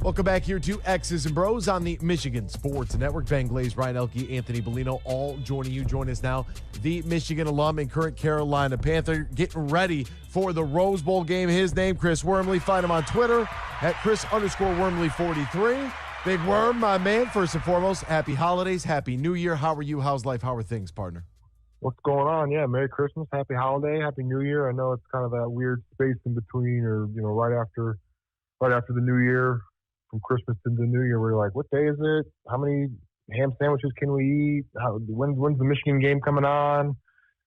Welcome back here to X's and Bros on the Michigan Sports Network. Ben Glaze, Ryan Elke, Anthony Bellino, all joining you. Join us now, the Michigan alum and current Carolina Panther, getting ready for the Rose Bowl game. His name, Chris Wormley. Find him on Twitter at Chris_Wormley43. Big Worm, my man. First and foremost, happy holidays, happy New Year. How are you? How's life? How are things, partner? What's going on? Yeah, Merry Christmas, Happy Holiday, Happy New Year. I know it's kind of that weird space in between, or right after the New Year. From Christmas to the New Year, we're like, what day is it? How many ham sandwiches can we eat? When's the Michigan game coming on?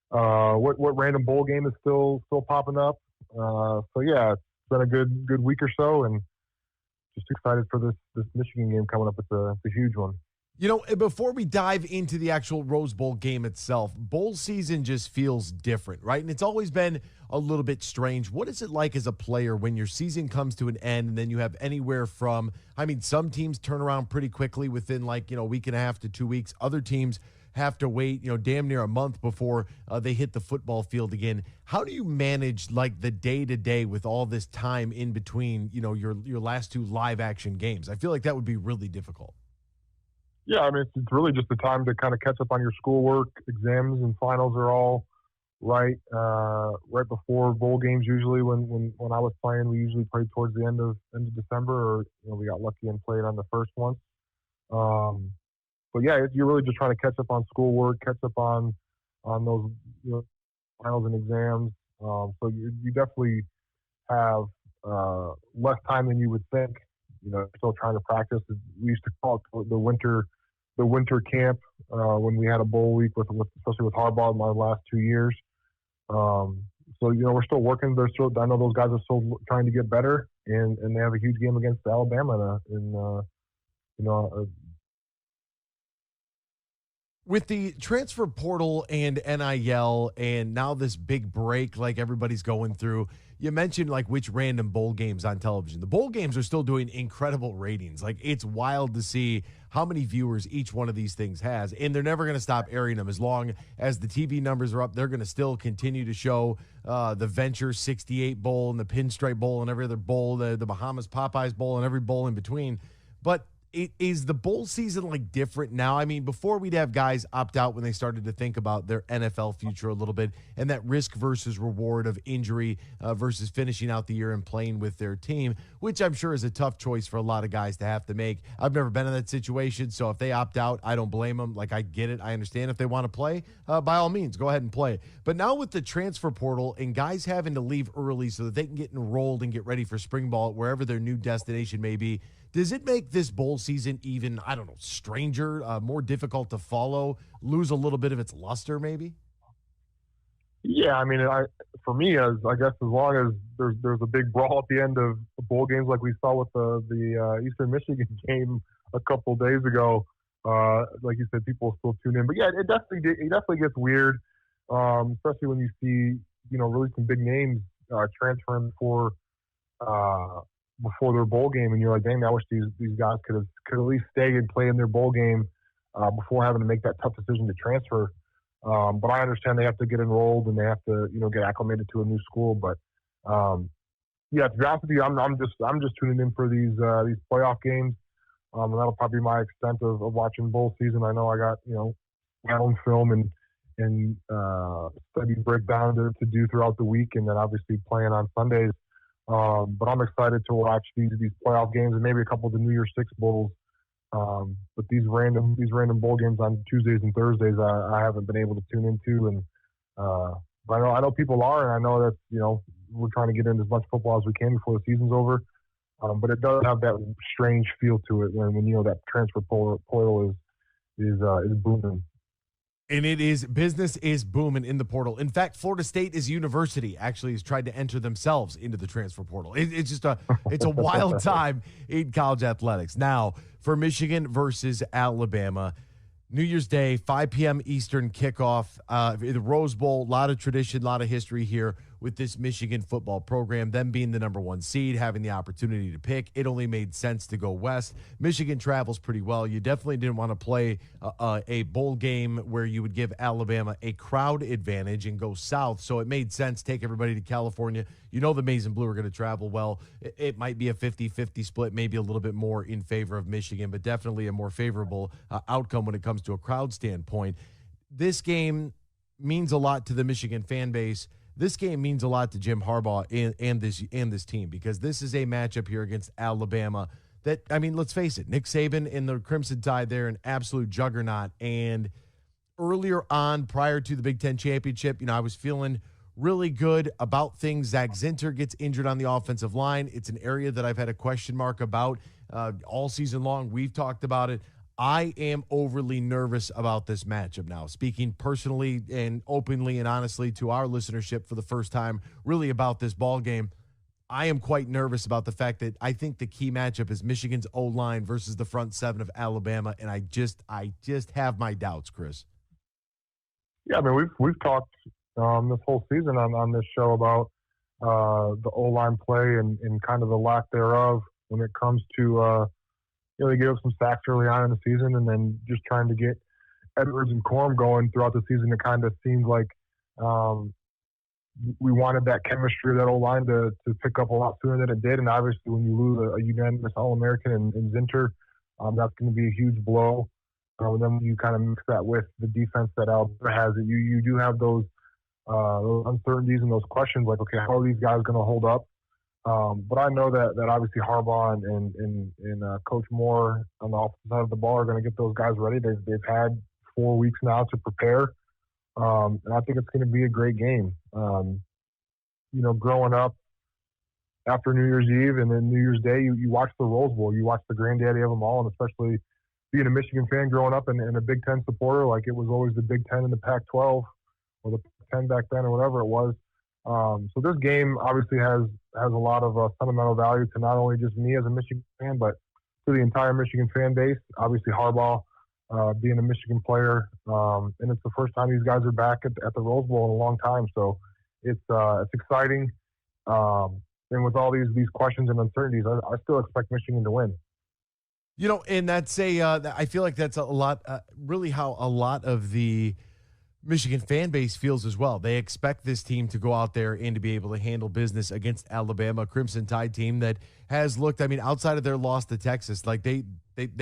What random bowl game is still popping up? So yeah, it's been a good week or so, and just excited for this Michigan game coming up. It's a huge one. Before we dive into the actual Rose Bowl game itself, bowl season just feels different, right? And it's always been a little bit strange. What is it like as a player when your season comes to an end and then you have anywhere from, some teams turn around pretty quickly within a week and a half to 2 weeks. Other teams have to wait, damn near a month before they hit the football field again. How do you manage the day-to-day with all this time in between, your last two live action games? I feel like that would be really difficult. Yeah, it's really just the time to kind of catch up on your schoolwork. Exams and finals are all right before bowl games. Usually, when I was playing, we usually played towards the end of December, or we got lucky and played on the first one. But yeah, you're really just trying to catch up on schoolwork, catch up on those finals and exams. So you definitely have less time than you would think. Still trying to practice. We used to call it the winter camp when we had a bowl week, especially with Harbaugh in my last 2 years. So we're still working. I know those guys are still trying to get better, and they have a huge game against Alabama With the transfer portal and NIL and now this big break like everybody's going through, you mentioned which random bowl games on television. The bowl games are still doing incredible ratings. It's wild to see how many viewers each one of these things has, and they're never going to stop airing them. As long as the TV numbers are up, they're going to still continue to show the Venture 68 Bowl and the Pinstripe Bowl and every other bowl, the Bahamas Popeyes Bowl and every bowl in between. But is the bowl season different now? Before we'd have guys opt out when they started to think about their NFL future a little bit, and that risk versus reward of injury versus finishing out the year and playing with their team, which I'm sure is a tough choice for a lot of guys to have to make. I've never been in that situation, so if they opt out, I don't blame them. I get it. I understand if they want to play, by all means, go ahead and play. But now with the transfer portal and guys having to leave early so that they can get enrolled and get ready for spring ball wherever their new destination may be, does it make this bowl season even, stranger, more difficult to follow, lose a little bit of its luster maybe? Yeah, for me, as long as there's a big brawl at the end of bowl games like we saw with the Eastern Michigan game a couple days ago, like you said, people still tune in. But yeah, it definitely gets weird, especially when you see really some big names transferring before their bowl game, and you're like, dang, I wish these guys could at least stay and play in their bowl game before having to make that tough decision to transfer. But I understand they have to get enrolled and they have to get acclimated to a new school. But yeah, to be honest with you, I'm just tuning in for these playoff games, and that'll probably be my extent of watching bowl season. I know I got my own film and study breakdown to do throughout the week, and then obviously playing on Sundays. But I'm excited to watch these playoff games and maybe a couple of the New Year's Six bowls. But these random bowl games on Tuesdays and Thursdays, I haven't been able to tune into. And but I know people are, and I know that we're trying to get in as much football as we can before the season's over. But it does have that strange feel to it when that transfer portal is booming. And business is booming in the portal. In fact, Florida State University actually has tried to enter themselves into the transfer portal. It's just it's a wild time in college athletics. Now, for Michigan versus Alabama, New Year's Day, 5 p.m. Eastern kickoff, the Rose Bowl, a lot of tradition, a lot of history here. with this Michigan football program, them being the number 1 seed, having the opportunity to pick. It only made sense to go west. Michigan travels pretty well. You definitely didn't want to play a bowl game where you would give Alabama a crowd advantage and go south. So it made sense. Take everybody to California. You know the Maize and Blue are going to travel well. It might be a 50-50 split, maybe a little bit more in favor of Michigan, but definitely a more favorable outcome when it comes to a crowd standpoint. This game means a lot to the Michigan fan base. This game means a lot to Jim Harbaugh and this team, because this is a matchup here against Alabama that, I mean, let's face it, Nick Saban and the Crimson Tide, they're an absolute juggernaut. And earlier on, prior to the Big Ten championship, I was feeling really good about things. Zach Zinter gets injured on the offensive line. It's an area that I've had a question mark about all season long. We've talked about it. I am overly nervous about this matchup now, speaking personally and openly and honestly to our listenership for the first time really about this ball game. I am quite nervous about the fact that I think the key matchup is Michigan's O-line versus the front seven of Alabama, and I just have my doubts, Chris. Yeah, I mean, we've talked this whole season on this show about the O-line play and kind of the lack thereof when it comes to they gave up some sacks early on in the season, and then just trying to get Edwards and Corum going throughout the season. It kind of seemed like we wanted that chemistry of that O-line to pick up a lot sooner than it did. And obviously, when you lose a unanimous All-American in Zinter, that's going to be a huge blow. And then when you kind of mix that with the defense that Alabama has, you do have those uncertainties and those questions like, okay, how are these guys going to hold up? But I know that obviously Harbaugh and Coach Moore on the offensive side of the ball are going to get those guys ready. They've had 4 weeks now to prepare, and I think it's going to be a great game. Growing up after New Year's Eve and then New Year's Day, you watch the Rose Bowl, you watch the granddaddy of them all, and especially being a Michigan fan growing up and a Big Ten supporter, like it was always the Big Ten and the Pac-12 or the Pac-10 back then or whatever it was. So this game obviously has a lot of sentimental value to not only just me as a Michigan fan, but to the entire Michigan fan base. Obviously Harbaugh being a Michigan player, and it's the first time these guys are back at the Rose Bowl in a long time. So it's exciting. And with all these questions and uncertainties, I still expect Michigan to win. And that's I feel like that's a lot, really how a lot of the Michigan fan base feels as well. They expect this team to go out there and to be able to handle business against Alabama, Crimson Tide team that has looked, outside of their loss to Texas, like they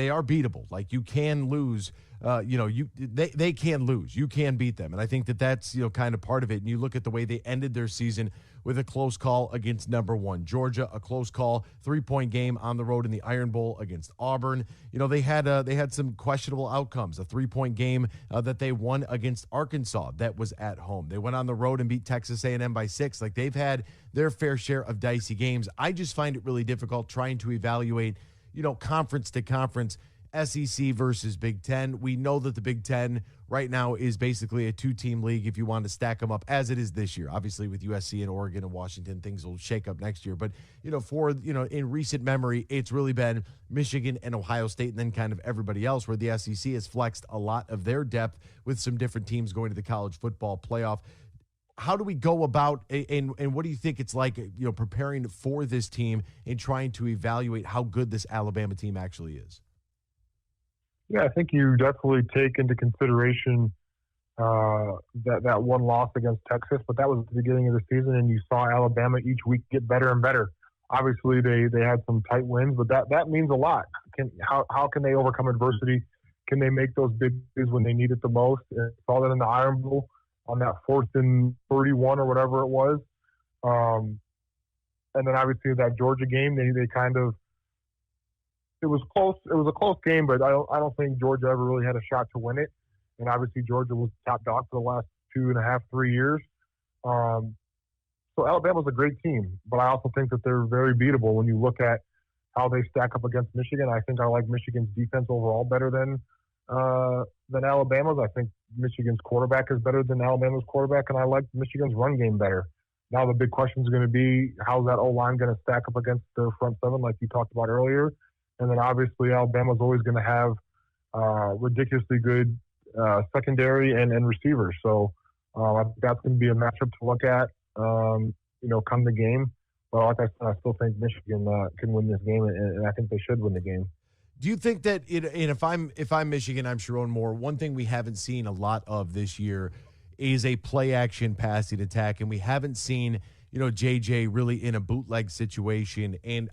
are beatable. Like you can lose, they can lose. You can beat them. And I think that's, kind of part of it. And you look at the way they ended their season with a close call against number 1 Georgia, a close call 3-point game on the road in the Iron Bowl against Auburn. They had some questionable outcomes, a 3-point game that they won against Arkansas that was at home. They went on the road and beat Texas A&M by 6. Like they've had their fair share of dicey games. I just find it really difficult trying to evaluate, conference to conference, SEC versus Big Ten. We know that the Big Ten right now is basically a 2-team league if you want to stack them up as it is this year. Obviously with USC and Oregon and Washington, things will shake up next year. But, in recent memory, it's really been Michigan and Ohio State and then kind of everybody else, where the SEC has flexed a lot of their depth with some different teams going to the college football playoff. How do we go about, and what do you think it's like, preparing for this team and trying to evaluate how good this Alabama team actually is? Yeah, I think you definitely take into consideration that one loss against Texas, but that was at the beginning of the season, and you saw Alabama each week get better and better. Obviously, they had some tight wins, but that means a lot. How can they overcome adversity? Can they make those big plays when they need it the most? And saw that in the Iron Bowl on that 4th and 31 or whatever it was. And then obviously that Georgia game, they kind of, it was close. It was a close game, but I don't think Georgia ever really had a shot to win it. And obviously Georgia was top dog for the last 2.5, 3 years. So Alabama's a great team, but I also think that they're very beatable when you look at how they stack up against Michigan. I think I like Michigan's defense overall better than Alabama's. I think Michigan's quarterback is better than Alabama's quarterback, and I like Michigan's run game better. Now the big question is going to be, how's that O-line going to stack up against their front seven, like you talked about earlier? And then obviously Alabama's always going to have ridiculously good secondary and receivers. So I think that's going to be a matchup to look at. come the game. But like I said, I still think Michigan can win this game, and I think they should win the game. Do you think that and if I'm Michigan, I'm Sharon Moore. One thing we haven't seen a lot of this year is a play action passing attack, and we haven't seen JJ really in a bootleg situation. And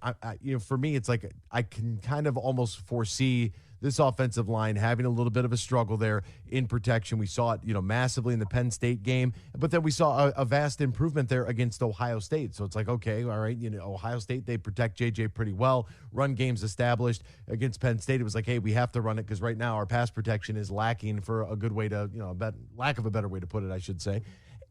for me, it's like I can kind of almost foresee this offensive line having a little bit of a struggle there in protection. We saw it, massively in the Penn State game, but then we saw a vast improvement there against Ohio State. So it's like, okay, all right, Ohio State, they protect JJ pretty well. Run game's established. Against Penn State, it was like, hey, we have to run it because right now our pass protection is lacking, for a good way to, lack of a better way to put it, I should say.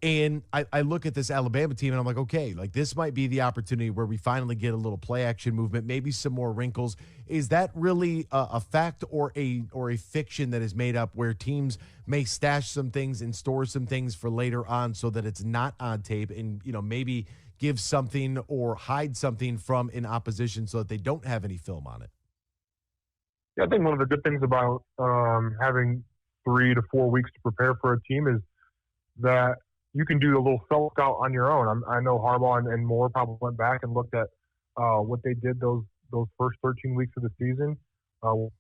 And I look at this Alabama team and I'm like, okay, like this might be the opportunity where we finally get a little play action movement, maybe some more wrinkles. Is that really a fact or a fiction that is made up where teams may stash some things and store some things for later on so that it's not on tape, and maybe give something or hide something from an opposition so that they don't have any film on it? Yeah, I think one of the good things about having 3 to 4 weeks to prepare for a team is that you can do a little self-scout on your own. I know Harbaugh and Moore probably went back and looked at what they did those first 13 weeks of the season,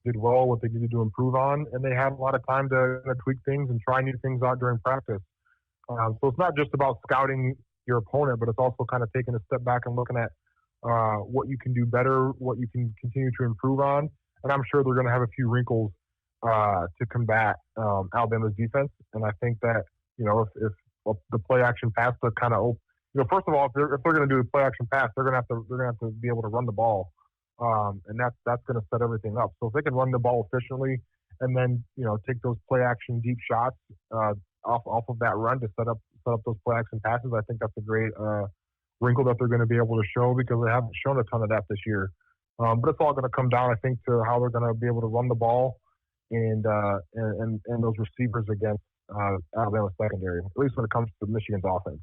did well, what they needed to improve on, and they had a lot of time to tweak things and try new things out during practice. So it's not just about scouting your opponent, but it's also kind of taking a step back and looking at what you can do better, what you can continue to improve on. And I'm sure they're going to have a few wrinkles to combat Alabama's defense. And I think that, if the play action pass to kind of, first of all, if they're going to do the play action pass, they're going to have to be able to run the ball, and that's going to set everything up. So if they can run the ball efficiently, and then take those play action deep shots off of that run to set up those play action passes, I think that's a great wrinkle that they're going to be able to show, because they haven't shown a ton of that this year. But it's all going to come down, I think, to how they're going to be able to run the ball and those receivers against Alabama secondary, at least when it comes to Michigan's offense.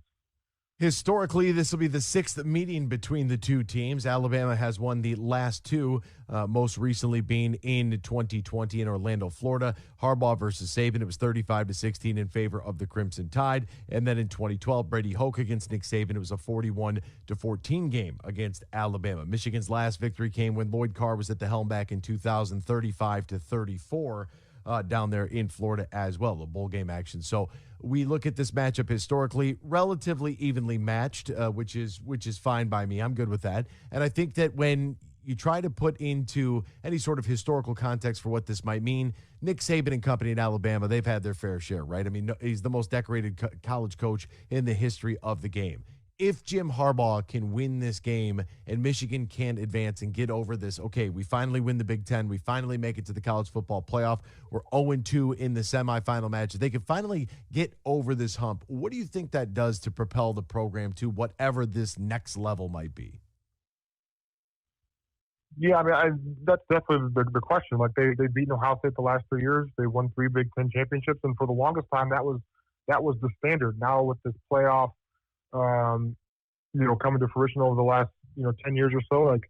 Historically, this will be the 6th meeting between the two teams. Alabama has won the last two, most recently being in 2020 in Orlando, Florida. Harbaugh versus Saban, it was 35-16 in favor of the Crimson Tide. And then in 2012, Brady Hoke against Nick Saban, it was a 41-14 game against Alabama. Michigan's last victory came when Lloyd Carr was at the helm back in 2000, 35-34. Down there in Florida as well, the bowl game action. So we look at this matchup historically, relatively evenly matched, which is fine by me. I'm good with that. And I think that when you try to put into any sort of historical context for what this might mean, Nick Saban and company in Alabama, they've had their fair share, right? I mean, he's the most decorated college coach in the history of the game. If Jim Harbaugh can win this game and Michigan can advance and get over this, okay, we finally win the Big Ten. We finally make it to the college football playoff. We're 0-2 in the semifinal match. If they can finally get over this hump, what do you think that does to propel the program to whatever this next level might be? Yeah, I mean, that's definitely the question. Like they've beaten Ohio State the last 3 years. They won 3 Big Ten championships, and for the longest time, that was the standard. Now with this playoff, coming to fruition over the last 10 years or so, like,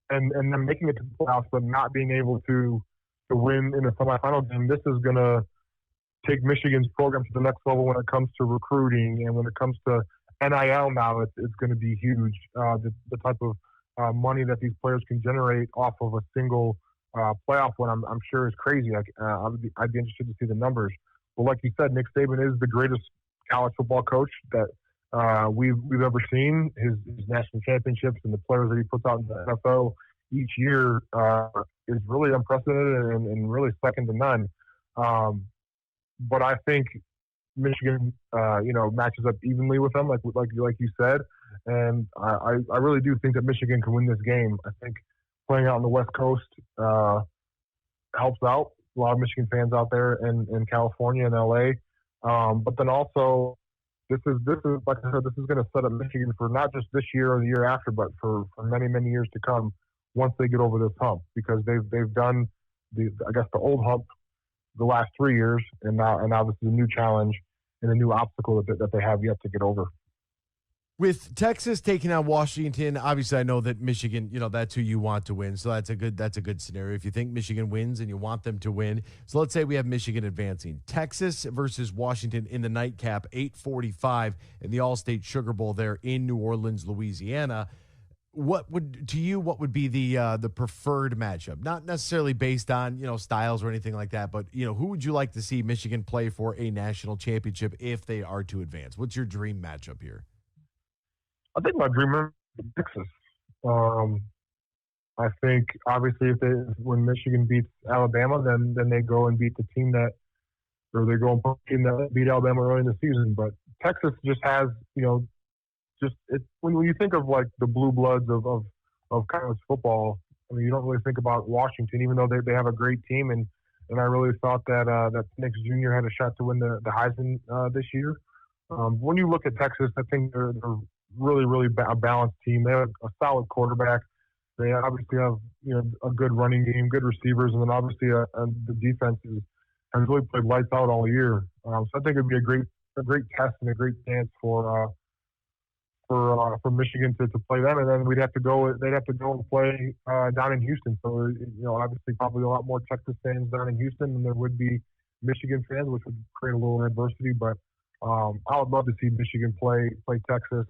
and then making it to the playoffs, but not being able to win in a semifinal game. This is going to take Michigan's program to the next level when it comes to recruiting, and when it comes to NIL. Now it's going to be huge. The type of money that these players can generate off of a single playoff win, I'm sure is crazy. I'd be interested to see the numbers. But like you said, Nick Saban is the greatest college football coach that we've ever seen. His national championships and the players that he puts out in the NFL each year is really unprecedented and really second to none. But I think Michigan, matches up evenly with them, like you said, and I really do think that Michigan can win this game. I think playing out on the West Coast helps out a lot of Michigan fans out there in California and LA, but then also. This is like I said, this is going to set up Michigan for not just this year or the year after, but for many, many years to come once they get over this hump, because they've done the old hump the last 3 years, and now this is a new challenge and a new obstacle that they have yet to get over. With Texas taking on Washington, obviously I know that Michigan, that's who you want to win. So that's a good scenario. If you think Michigan wins and you want them to win. So let's say we have Michigan advancing. Texas versus Washington in the nightcap, 8:45 in the All-State Sugar Bowl there in New Orleans, Louisiana. What would be the preferred matchup? Not necessarily based on, styles or anything like that, but who would you like to see Michigan play for a national championship if they are to advance? What's your dream matchup here? I think my dream is Texas. I think obviously when Michigan beats Alabama, then they go and beat the team or they go and put the team that beat Alabama early in the season. But Texas just has, when you think of like the blue bloods of college football, I mean, you don't really think about Washington, even though they have a great team. And I really thought that Penix Jr. had a shot to win the Heisman this year. When you look at Texas, I think they're really, really a balanced team. They have a solid quarterback. They obviously have a good running game, good receivers, and then obviously the defense has really played lights out all year. So I think it'd be a great test and a great chance for Michigan to play them, and then they'd have to go and play down in Houston. So obviously probably a lot more Texas fans down in Houston than there would be Michigan fans, which would create a little adversity. But I would love to see Michigan play Texas.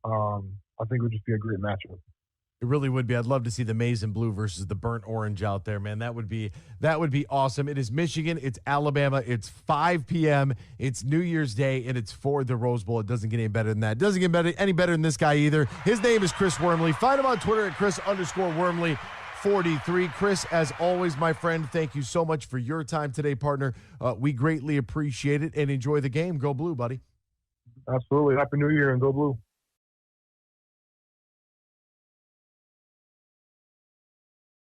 I think it would just be a great matchup. It really would be. I'd love to see the maize and blue versus the burnt orange out there, man. That would be awesome. It is Michigan. It's Alabama. It's 5 p.m. It's New Year's Day, and it's for the Rose Bowl. It doesn't get any better than that. It doesn't get any better than this guy either. His name is Chris Wormley. Find him on Twitter at Chris_Wormley43. Chris, as always, my friend, thank you so much for your time today, partner. We greatly appreciate it, and enjoy the game. Go Blue, buddy. Absolutely. Happy New Year, and go Blue.